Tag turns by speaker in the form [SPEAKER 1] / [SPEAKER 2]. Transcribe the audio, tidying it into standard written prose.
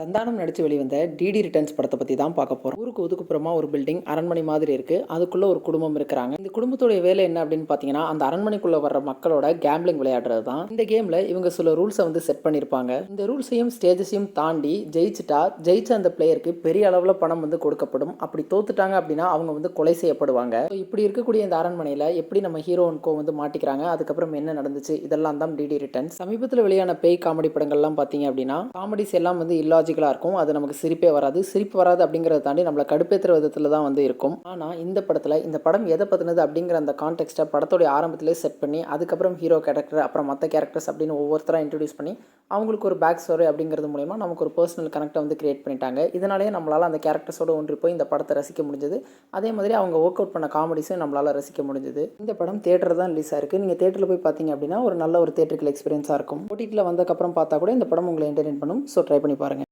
[SPEAKER 1] சந்தானம் நடிச்சு வெளிவந்த DD returns படத்தை பற்றி தான் பார்க்க போகிறோம். ஊருக்கு ஒதுக்குப்புறமா ஒரு பில்டிங் அரண்மனை மாதிரி இருக்குது. அதுக்குள்ளே ஒரு குடும்பம் இருக்கிறாங்க. இந்த குடும்பத்துடைய வேலை என்ன அப்படின்னு பார்த்தீங்கன்னா, அந்த அரண்மனைக்குள்ளே வர்ற மக்களோட கேம்பிளிங் விளையாடுறது தான். இந்த கேமில் இவங்க சில ரூல்ஸை வந்து செட் பண்ணியிருப்பாங்க. இந்த ரூல்ஸையும் ஸ்டேஜஸையும் தாண்டி ஜெயிச்ச அந்த பிளேயருக்கு பெரிய அளவில் பணம் வந்து கொடுக்கப்படும். அப்படி தோத்துட்டாங்க அப்படின்னா அவங்க வந்து கொலை செய்யப்படுவாங்க. இப்படி இருக்கக்கூடிய இந்த அரண்மனையில் எப்படி நம்ம ஹீரோனுக்கோ வந்து மாட்டிக்கிறாங்க, அதுக்கப்புறம் என்ன நடந்துச்சு, இதெல்லாம் தான் டிடி ரிட்டர்ன்ஸ். சமீபத்தில் வெளியான பேய் காமெடி படங்கள்லாம் பார்த்தீங்க அப்படின்னா, காமெடிஸ் எல்லாம் வந்து இல்லாஜிக்கலாக இருக்கும். அது நமக்கு சிரிப்பே வராது. சிரிப்பு வராது அப்படிங்கிறத தாண்டி நம்மளை கடுப்பேற்றுற விதத்தில் தான் வந்து இருக்கும். ஆனால் இந்த படத்தில் இந்த படம் எதை பற்றினது அப்படிங்கிற அந்த கான்டெக்ஸ்ட்டை படத்தோடைய ஆரம்பத்திலே செட் பண்ணி, அதுக்கப்புறம் ஹீரோ கேரக்டர், அப்புறம் மற்ற கேரக்டர்ஸ் அப்படின்னு ஒவ்வொருத்தராக இன்ட்ரடியூஸ் பண்ணி, அவங்களுக்கு ஒரு பேக் ஸ்டோரி அப்படிங்கிறது மூலமா நமக்கு ஒரு பர்சனல் கனெக்டை வந்து கிரியேட் பண்ணிட்டாங்க. இதனாலேயே நம்மளால் அந்த கேரக்டர்ஸோடு ஒன்றி போய் இந்த படத்தை ரசிக்க முடிஞ்சது. அதே மாதிரி அவங்க ஒர்க் அவுட் பண்ண காமெடிஸும் நம்மளால் ரசிக்க முடிஞ்சது. இந்த படம் தேட்டர் தான் ரிலீஸ் ஆயிருக்கு. நீங்கள் தேட்டரில் போய் பார்த்தீங்க அப்படின்னா ஒரு நல்ல ஒரு தேட்டரிக்கல் எக்ஸ்பீரியன்ஸாக இருக்கும். ஓடிடியில் வந்ததுக்கப்புறம் பார்த்தா கூட இந்த படம் உங்களை என்டர்டெயின் பண்ணும். ஸோ ட்ரை பண்ணி பாருங்கள்.